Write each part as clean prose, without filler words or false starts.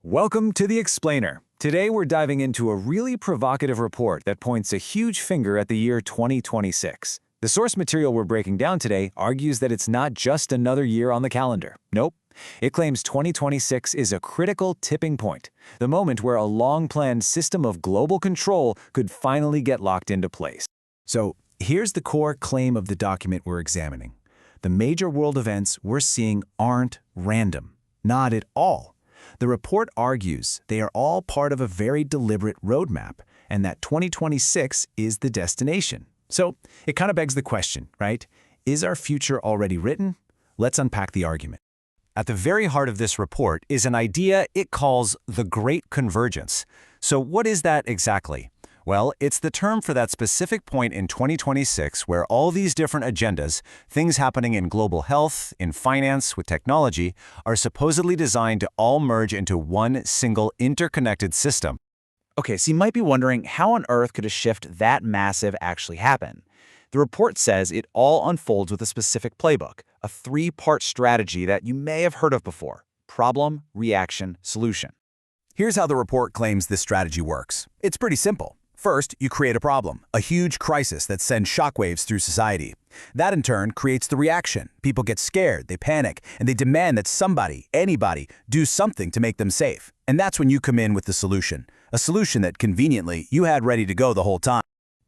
Welcome to The Explainer. Today we're diving into a really provocative report that points a huge finger at the year 2026. The source material we're breaking down today argues that it's not just another year on the calendar. Nope. It claims 2026 is a critical tipping point, the moment where a long-planned system of global control could finally get locked into place. So here's the core claim of the document we're examining. The major world events we're seeing aren't random. Not at all. The report argues they are all part of a very deliberate roadmap, and that 2026 is the destination. So it kind of begs the question, right? Is our future already written? Let's unpack the argument. At the very heart of this report is an idea it calls the Great Convergence. So what is that exactly? Well, it's the term for that specific point in 2026 where all these different agendas, things happening in global health, in finance, with technology, are supposedly designed to all merge into one single interconnected system. Okay, so you might be wondering, how on earth could a shift that massive actually happen? The report says it all unfolds with a specific playbook, a three-part strategy that you may have heard of before: problem, reaction, solution. Here's how the report claims this strategy works. It's pretty simple. First, you create a problem, a huge crisis that sends shockwaves through society. That in turn creates the reaction. People get scared, they panic, and they demand that somebody, anybody, do something to make them safe. And that's when you come in with the solution, a solution that conveniently you had ready to go the whole time.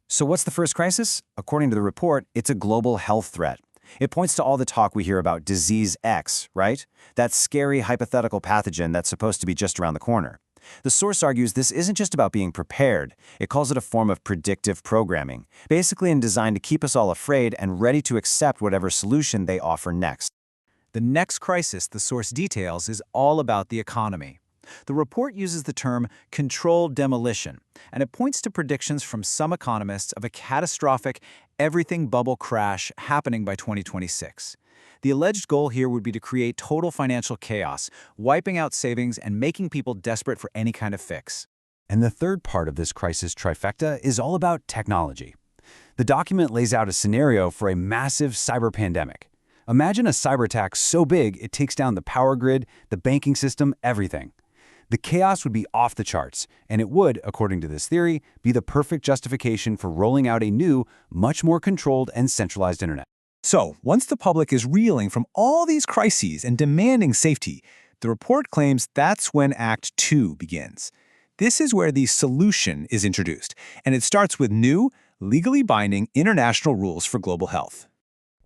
So what's the first crisis? According to the report, it's a global health threat. It points to all the talk we hear about disease X, right? That scary hypothetical pathogen that's supposed to be just around the corner. The source argues this isn't just about being prepared. It calls it a form of predictive programming, basically designed to keep us all afraid and ready to accept whatever solution they offer next. The next crisis the source details is all about the economy. The report uses the term controlled demolition, and it points to predictions from some economists of a catastrophic everything bubble crash happening by 2026. The alleged goal here would be to create total financial chaos, wiping out savings and making people desperate for any kind of fix. And the third part of this crisis trifecta is all about technology. The document lays out a scenario for a massive cyber pandemic. Imagine a cyber attack so big it takes down the power grid, the banking system, everything. The chaos would be off the charts, and it would, according to this theory, be the perfect justification for rolling out a new, much more controlled and centralized internet. So, once the public is reeling from all these crises and demanding safety, the report claims that's when Act 2 begins. This is where the solution is introduced, and it starts with new, legally binding international rules for global health.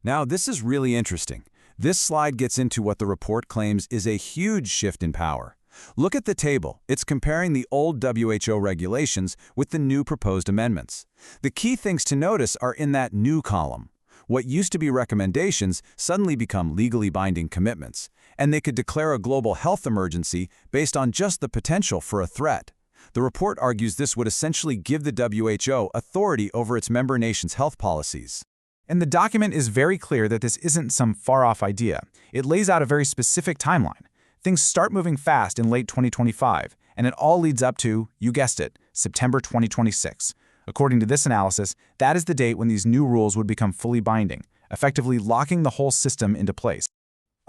Now, this is really interesting. This slide gets into what the report claims is a huge shift in power. Look at the table. It's comparing the old WHO regulations with the new proposed amendments. The key things to notice are in that new column. What used to be recommendations suddenly become legally binding commitments, and they could declare a global health emergency based on just the potential for a threat. The report argues this would essentially give the WHO authority over its member nations' health policies. And the document is very clear that this isn't some far-off idea. It lays out a very specific timeline. Things start moving fast in late 2025, and it all leads up to, you guessed it, September 2026. According to this analysis, that is the date when these new rules would become fully binding, effectively locking the whole system into place.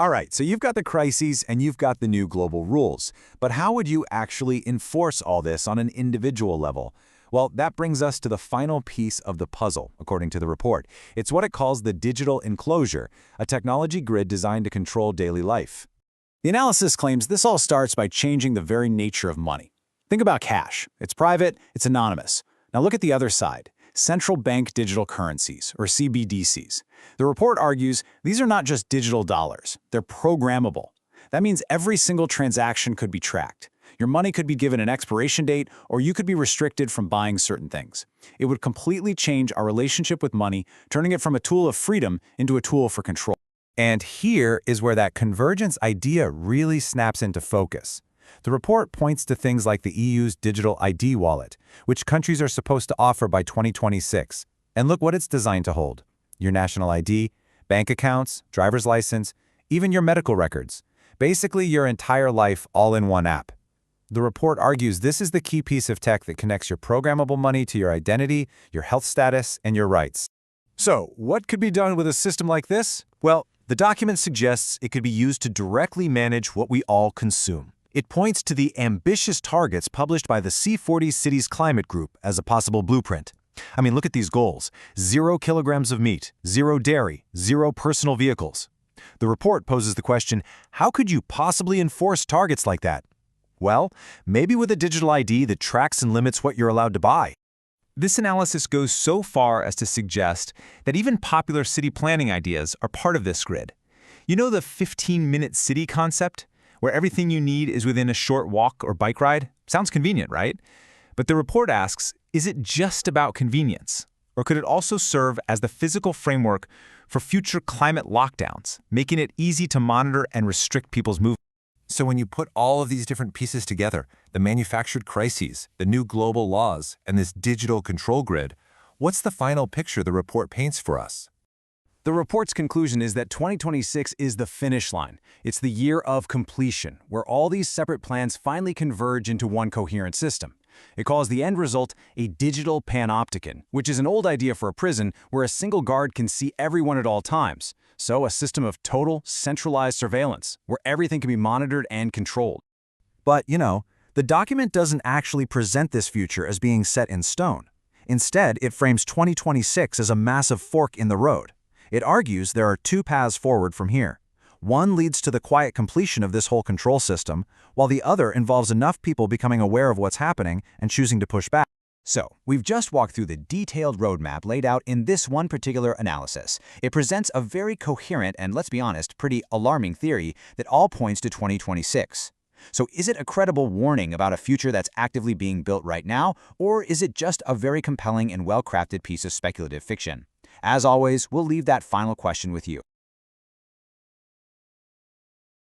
All right, so you've got the crises and you've got the new global rules. But how would you actually enforce all this on an individual level? Well, that brings us to the final piece of the puzzle, according to the report. It's what it calls the digital enclosure, a technology grid designed to control daily life. The analysis claims this all starts by changing the very nature of money. Think about cash. It's private, it's anonymous. Now look at the other side, central bank digital currencies, or CBDCs. The report argues these are not just digital dollars, they're programmable. That means every single transaction could be tracked. Your money could be given an expiration date, or you could be restricted from buying certain things. It would completely change our relationship with money, turning it from a tool of freedom into a tool for control. And here is where that convergence idea really snaps into focus. The report points to things like the EU's digital ID wallet, which countries are supposed to offer by 2026. And look what it's designed to hold: your national ID, bank accounts, driver's license, even your medical records. Basically, your entire life all in one app. The report argues this is the key piece of tech that connects your programmable money to your identity, your health status, and your rights. So, what could be done with a system like this? Well, the document suggests it could be used to directly manage what we all consume. It points to the ambitious targets published by the C40 Cities Climate Group as a possible blueprint. I mean, look at these goals. 0 kilograms of meat, 0 dairy, 0 personal vehicles. The report poses the question, how could you possibly enforce targets like that? Well, maybe with a digital ID that tracks and limits what you're allowed to buy. This analysis goes so far as to suggest that even popular city planning ideas are part of this grid. You know the 15-minute city concept, where everything you need is within a short walk or bike ride? Sounds convenient, right? But the report asks, is it just about convenience? Or could it also serve as the physical framework for future climate lockdowns, making it easy to monitor and restrict people's movement? So when you put all of these different pieces together, the manufactured crises, the new global laws, and this digital control grid, what's the final picture the report paints for us? The report's conclusion is that 2026 is the finish line. It's the year of completion, where all these separate plans finally converge into one coherent system. It calls the end result a digital panopticon, which is an old idea for a prison where a single guard can see everyone at all times. So a system of total, centralized surveillance, where everything can be monitored and controlled. But, the document doesn't actually present this future as being set in stone. Instead, it frames 2026 as a massive fork in the road. It argues there are two paths forward from here. One leads to the quiet completion of this whole control system, while the other involves enough people becoming aware of what's happening and choosing to push back. So, we've just walked through the detailed roadmap laid out in this one particular analysis. It presents a very coherent and, let's be honest, pretty alarming theory that all points to 2026. So is it a credible warning about a future that's actively being built right now, or is it just a very compelling and well-crafted piece of speculative fiction? As always, we'll leave that final question with you.